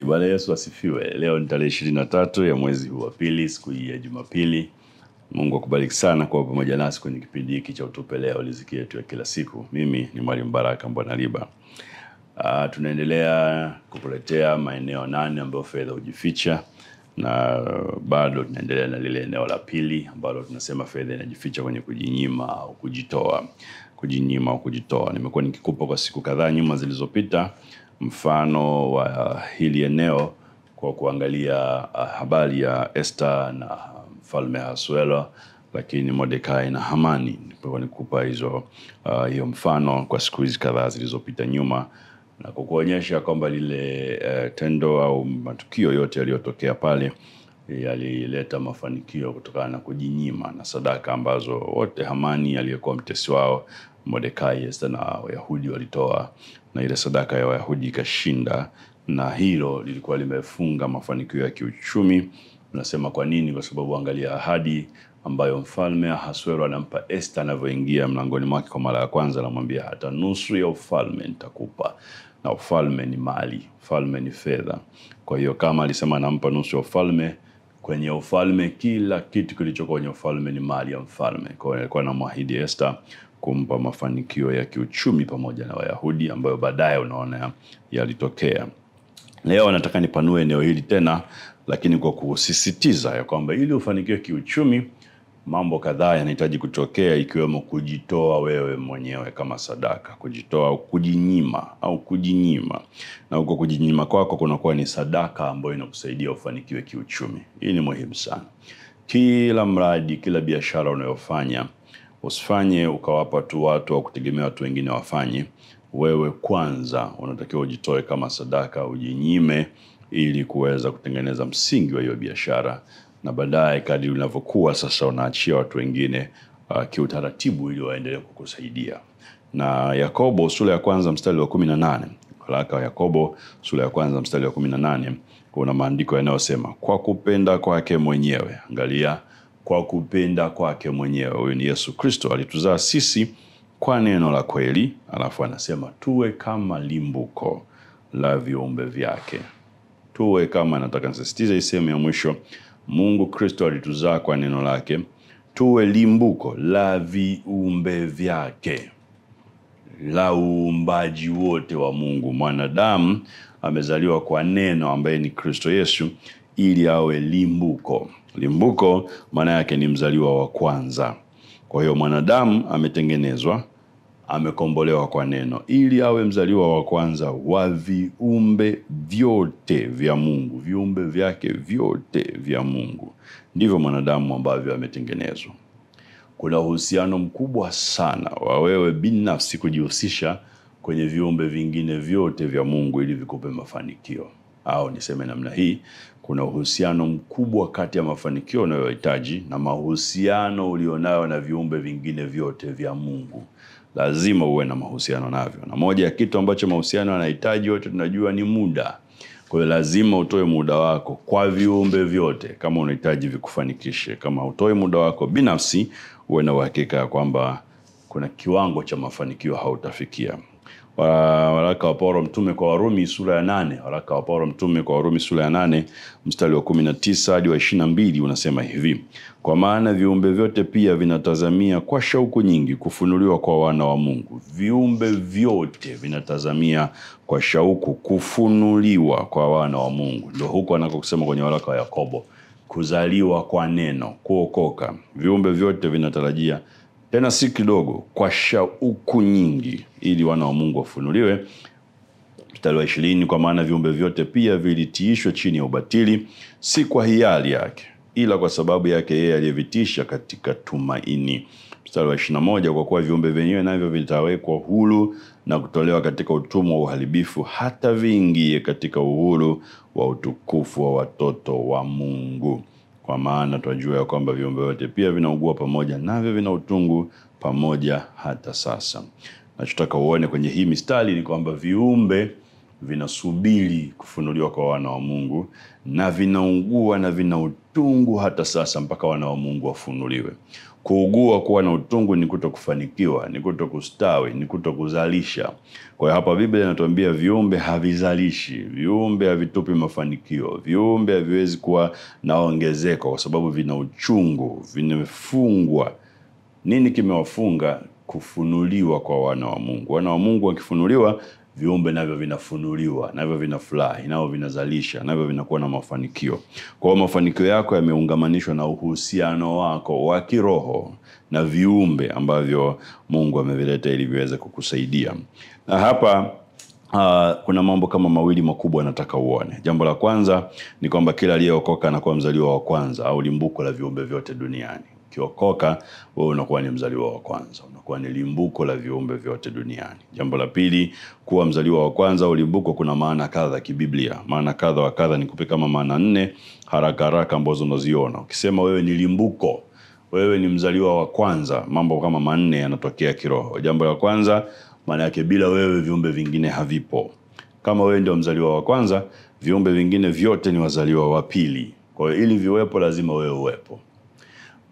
Bwana Yesu asifiwe. Leo ni tarehe 23 ya mwezi huu wa pili, siku hii ya Jumapili. Mungu akubariki sana kwa pamoja nasi kwenye kipindi hiki cha Utupe Leo, riziki yetu ya kila siku. Mimi ni Mwalimu Baraka Mbwanaliba. Tunaendelea kukuletea maeneo 8 ambayo fedha hujificha, na bado tunaendelea na lile eneo la pili ambalo tunasema fedha inajificha kwenye kujinyima au kujitoa. Kujinyima au kujitoa. Nimekuwa nikikupa kwa siku kadhaa nyuma zilizopita mfano wa hili eneo kwa kuangalia habari ya Esther na mfalme Ahasuero, lakini Mordekai na Hamani. Nimekuwa nikupa hiyo mfano kwa siku hizi kadhaa zilizopita nyuma, na kukuonyesha kwamba lile tendo au matukio yote yaliyotokea pale yalileta mafanikio kutokana na kujinyima na sadaka ambazo wote Hamani aliyekuwa mtesi wao, Mordekai, Esther na Wayahudi walitoa, na ile sadaka ya Wayahudi ikashinda, na hilo lilikuwa limefunga mafanikio ya kiuchumi. Unasema kwa nini? Kwa sababu angalia ahadi ambayo mfalme Ahasuero anampa Esther anavyoingia mlangoni mwake kwa mara ya kwanza. Anamwambia hata nusu ya ufalme nitakupa, na ufalme ni mali, ufalme ni fedha. Kwa hiyo kama alisema anampa nusu ya ufalme, kwenye ufalme kila kitu kilicho kwenye ufalme ni mali ya mfalme. Kwa hiyo alikuwa anamwahidi Esther kumpa mafanikio ya kiuchumi pamoja na Wayahudi, ambayo baadaye unaona yalitokea. Leo nataka nipanue eneo hili tena, lakini kwa kusisitiza ya kwamba ili ufanikiwe kiuchumi, mambo kadhaa yanahitaji kutokea, ikiwemo kujitoa wewe mwenyewe kama sadaka, kujitoa au kujinyima au kujinyima. Na huko kujinyima kwako kunakuwa ni sadaka ambayo inakusaidia ufanikiwe kiuchumi. Hii ni muhimu sana. Kila mradi, kila biashara unayofanya, usifanye ukawapa tu watu au kutegemea watu wengine wafanye. Wewe kwanza unatakiwa ujitoe kama sadaka, ujinyime ili kuweza kutengeneza msingi wa hiyo biashara, na baadaye kadri unavyokuwa sasa unaachia watu wengine kiutaratibu ili waendelee kukusaidia. Na Yakobo sura ya 1 mstari wa 18, waraka wa Yakobo sura ya 1 mstari wa 18, kuna maandiko yanayosema kwa kupenda kwake mwenyewe. Angalia, kwa kupenda kwake mwenyewe. Huyu ni Yesu Kristo, alituzaa sisi kwa neno la kweli, alafu anasema tuwe kama limbuko la viumbe vyake. Tuwe kama, nataka nisisitize sehemu ya mwisho, Mungu Kristo alituzaa kwa neno lake, tuwe limbuko la viumbe vyake, la uumbaji wote wa Mungu. Mwanadamu amezaliwa kwa neno ambaye ni Kristo Yesu ili awe limbuko. Limbuko maana yake ni mzaliwa wa kwanza. Kwa hiyo mwanadamu ametengenezwa, amekombolewa kwa neno ili awe mzaliwa wa kwanza wa viumbe vyote vya Mungu, viumbe vyake vyote vya Mungu. Ndivyo mwanadamu ambavyo ametengenezwa. Kuna uhusiano mkubwa sana wa wewe binafsi kujihusisha kwenye viumbe vingine vyote vya Mungu ili vikupe mafanikio. Au niseme namna hii, kuna uhusiano mkubwa kati ya mafanikio unayohitaji na mahusiano ulionayo na viumbe vingine vyote vya Mungu. Lazima uwe na mahusiano navyo. Na moja ya kitu ambacho mahusiano yanahitaji wote tunajua ni muda. Kwa hiyo lazima utoe muda wako kwa viumbe vyote kama unahitaji vikufanikishe. Kama utoi muda wako binafsi, uwe na uhakika kwamba kuna kiwango cha mafanikio hautafikia. Waraka wa Paulo mtume kwa Warumi sura ya 8, waraka wa Paulo mtume kwa Warumi sura ya 8 mstari wa 19 hadi wa 22 unasema hivi: kwa maana viumbe vyote pia vinatazamia kwa shauku nyingi kufunuliwa kwa wana wa Mungu. Viumbe vyote vinatazamia kwa shauku kufunuliwa kwa wana wa Mungu. Ndio huko anakokusema kwenye waraka wa Yakobo, kuzaliwa kwa neno, kuokoka. Viumbe vyote vinatarajia, tena si kidogo, kwa shauku nyingi ili wana wa Mungu wafunuliwe. Mstari wa 20, kwa maana viumbe vyote pia vilitiishwa chini ya ubatili, si kwa hiari yake, ila kwa sababu yake yeye aliyevitisha katika tumaini. Mstari wa 21, kwa kuwa viumbe vyenyewe navyo vitawekwa huru na kutolewa katika utumwa wa uharibifu, hata viingie katika uhuru wa utukufu wa watoto wa Mungu. Kwa maana tunajua ya kwamba viumbe vyote pia vinaugua pamoja, navyo vina utungu pamoja hata sasa. Nachotaka uone kwenye hii mistari ni kwamba viumbe vinasubiri kufunuliwa kwa wana wa Mungu, na vinaugua na vina utungu hata sasa mpaka wana wa Mungu wafunuliwe. Kuugua, kuwa na utungu ni kutokufanikiwa, ni kutokustawi, ni kutokuzalisha. Kwa hiyo hapa Biblia inatuambia viumbe havizalishi, viumbe havitupi mafanikio, viumbe haviwezi kuwa na ongezeko kwa sababu vina uchungu, vimefungwa. Nini kimewafunga? Kufunuliwa kwa wana wa Mungu. Wana wa Mungu wakifunuliwa, viumbe navyo vinafunuliwa, navyo vinafurahi, navyo vinazalisha, navyo vinakuwa na mafanikio. Kwa hiyo mafanikio yako yameungamanishwa na uhusiano wako wa kiroho na viumbe ambavyo Mungu amevileta ili viweze kukusaidia. Na hapa kuna mambo kama mawili makubwa nataka uone. Jambo la kwanza ni kwamba kila aliyeokoka anakuwa mzaliwa wa kwanza au limbuko la viumbe vyote duniani. Ukiokoka, wewe unakuwa ni mzaliwa wa kwanza, unakuwa ni limbuko la viumbe vyote duniani. Jambo la pili, kuwa mzaliwa wa kwanza au limbuko kuna maana kadha kibiblia. Maana kadha wa kadha, nikupe kama maana 4 haraka haraka ambazo unaziona. Ukisema wewe ni limbuko, wewe ni mzaliwa wa kwanza, mambo kama 4 yanatokea kiroho. Jambo la kwanza, maana yake bila wewe viumbe vingine havipo. Kama wewe ndio mzaliwa wa kwanza, viumbe vingine vyote ni wazaliwa wa pili. Kwa hiyo ili viwepo lazima wewe uwepo.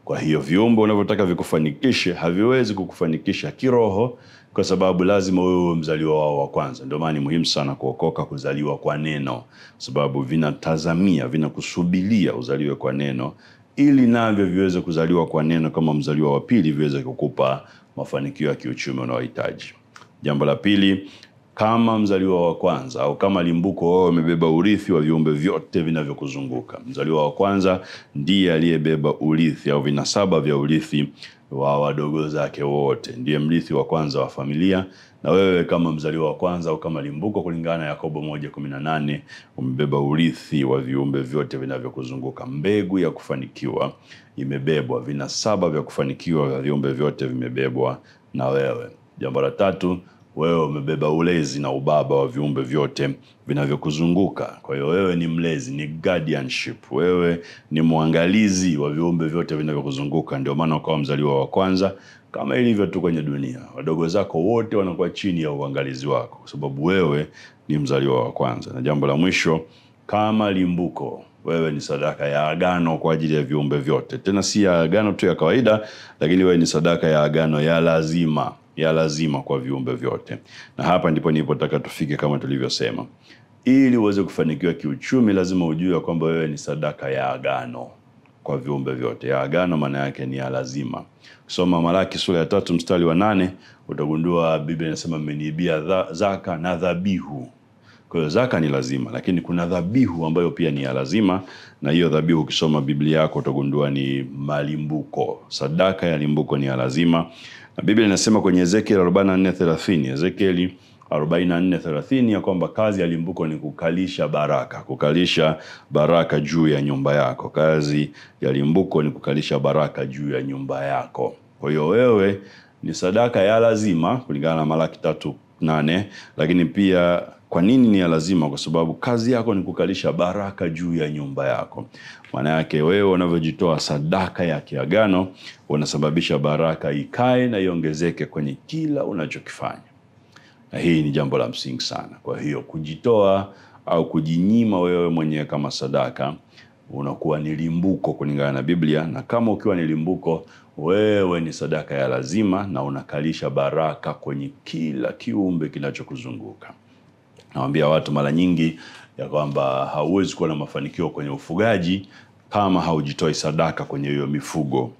Kwa hiyo viumbe unavyotaka vikufanikishe haviwezi kukufanikisha kiroho kwa sababu lazima wewe mzaliwa wao wa kwanza. Ndio maana ni muhimu sana kuokoka, kuzaliwa kwa neno, sababu vinatazamia, vinakusubiria uzaliwe kwa neno ili navyo viweze kuzaliwa kwa neno kama mzaliwa wa pili, viweze kukupa mafanikio ya kiuchumi unayohitaji. Jambo la pili, kama mzaliwa wa kwanza au kama limbuko, wewe umebeba urithi wa viumbe vyote vinavyokuzunguka. Mzaliwa wa kwanza ndiye aliyebeba urithi au vinasaba vya urithi wa wadogo zake wote. Ndiye mrithi wa kwanza wa familia, na wewe kama mzaliwa wa kwanza au kama limbuko, kulingana na Yakobo 1:18, umebeba urithi wa viumbe vyote vinavyokuzunguka. Mbegu ya kufanikiwa imebebwa, vinasaba vya kufanikiwa vya viumbe vyote vimebebwa na wewe. Jambo la tatu, wewe umebeba ulezi na ubaba wa viumbe vyote vinavyokuzunguka. Kwa hiyo wewe ni mlezi, ni guardianship. Wewe ni mwangalizi wa viumbe vyote vinavyokuzunguka. Ndio maana ukawa mzaliwa wa kwanza, kama ilivyo tu kwenye dunia. Wadogo zako wote wanakuwa chini ya uangalizi wako kwa sababu wewe ni mzaliwa wa kwanza. Na jambo la mwisho, kama limbuko, wewe ni sadaka ya agano kwa ajili ya viumbe vyote. Tena si ya agano tu ya kawaida, lakini wewe ni sadaka ya agano ya lazima kwa viumbe vyote. Na hapa ndipo nilipotaka tufike. Kama tulivyosema, ili uweze kufanikiwa kiuchumi lazima ujue kwamba wewe ni sadaka ya agano kwa viumbe vyote. Ya agano maana yake ni ya lazima. Kusoma Malaki sura ya 3 mstari wa 8 utagundua Biblia inasema mmeniibia zaka na dhabihu. Kwa hiyo zaka ni lazima, lakini kuna dhabihu ambayo pia ni ya lazima, na hiyo dhabihu ukisoma Biblia yako utagundua ni malimbuko. Sadaka ya limbuko ni ya lazima. Na Biblia inasema kwenye Ezekiel 44:30, Ezekiel 44:30 ya kwamba kazi ya limbuko ni kukalisha baraka juu ya nyumba yako. Kazi ya limbuko ni kukalisha baraka juu ya nyumba yako. Kwa hiyo wewe ni sadaka ya lazima kulingana na Malaki 3:8, lakini pia kwa nini ni ya lazima? Kwa sababu kazi yako ni kukalisha baraka juu ya nyumba yako. Maana yake wewe unavyojitoa sadaka ya kiagano, unasababisha baraka ikae na iongezeke kwenye kila unachokifanya. Na hii ni jambo la msingi sana. Kwa hiyo kujitoa au kujinyima wewe mwenyewe kama sadaka, unakuwa ni limbuko kulingana na Biblia. Na kama ukiwa ni limbuko, wewe ni sadaka ya lazima na unakalisha baraka kwenye kila kiumbe kinachokuzunguka. Nawaambia watu mara nyingi ya kwamba hauwezi kuwa na mafanikio kwenye ufugaji kama haujitoi sadaka kwenye hiyo mifugo.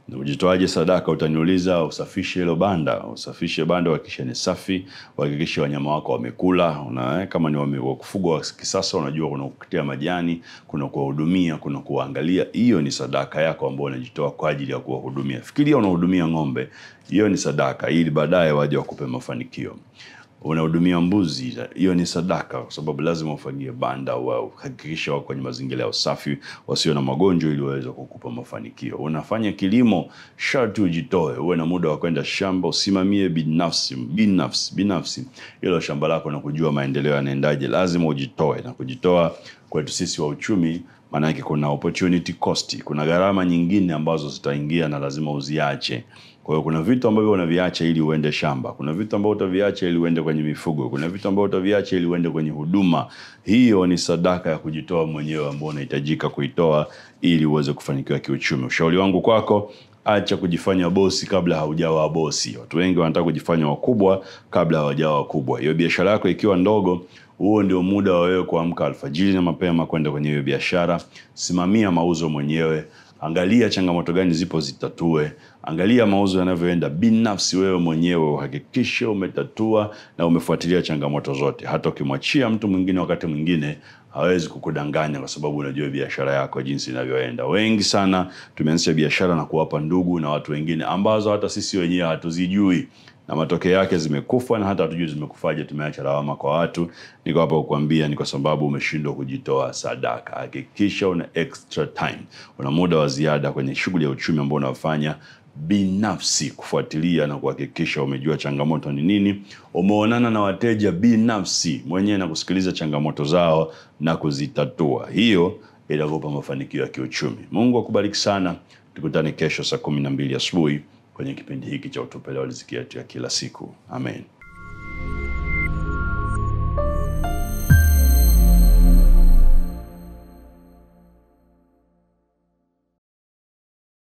Na ujitoaje sadaka? Utaniuliza, usafishe hilo banda. Usafishe banda, hakikisha ni safi, hakikisha wanyama wako wamekula. Kama ni wa kufugwa wa kisasa, unajua kuna kukutia majani, kuna kuwahudumia, kuna kuangalia. Hiyo ni sadaka yako ambayo unajitoa kwa ajili ya kuwahudumia. Fikiria unahudumia ng'ombe, hiyo ni sadaka ili baadaye waje wakupe mafanikio. Unahudumia mbuzi, hiyo ni sadaka kwa sababu lazima ufanyie banda, uhakikishe wako kwenye mazingira ya usafi, wasio na magonjwa ili waweze kukupa mafanikio. Unafanya kilimo, sharti ujitoe, uwe na muda wa kwenda shamba, usimamie binafsi hilo shamba lako na kujua maendeleo yanaendaje. Lazima ujitoe, na kujitoa kwetu sisi wa uchumi Maana yake kuna opportunity cost, kuna gharama nyingine ambazo zitaingia na lazima uziache. Kwa hiyo kuna vitu ambavyo unaviacha ili uende shamba, kuna vitu ambavyo utaviacha ili uende kwenye mifugo, kuna vitu ambavyo utaviacha ili uende kwenye huduma. Hiyo ni sadaka ya kujitoa mwenyewe ambayo unahitajika kuitoa ili uweze kufanikiwa kiuchumi. Ushauri wangu kwako, acha kujifanya bosi kabla haujawa bosi. Watu wengi wanataka kujifanya wakubwa kabla hawajawa wakubwa. Hiyo biashara yako ikiwa ndogo, huo ndio muda wa wewe kuamka alfajiri na mapema kwenda kwenye hiyo biashara. Simamia mauzo mwenyewe. Angalia changamoto gani zipo, zitatue. Angalia mauzo yanavyoenda binafsi wewe mwenyewe, uhakikishe umetatua na umefuatilia changamoto zote. Hata ukimwachia mtu mwingine wakati mwingine hawezi kukudanganya, kwa sababu unajua biashara yako jinsi inavyoenda. Wengi sana tumeanzisha biashara na kuwapa ndugu na watu wengine ambazo hata sisi wenyewe hatuzijui, na matokeo yake zimekufa na hata hatujui zimekufaje. Tumeacha lawama kwa watu. Niko hapa kukuambia ni kwa sababu umeshindwa kujitoa sadaka. Hakikisha una extra time, una muda wa ziada kwenye shughuli ya uchumi ambao unafanya binafsi, kufuatilia na kuhakikisha umejua changamoto ni nini, umeonana na wateja binafsi mwenyewe na kusikiliza changamoto zao na kuzitatua. Hiyo itakupa mafanikio ya kiuchumi. Mungu akubariki sana. Tukutane kesho saa 12 asubuhi kwenye kipindi hiki cha Utupele wa Riziki Yetu ya kila siku. Amen.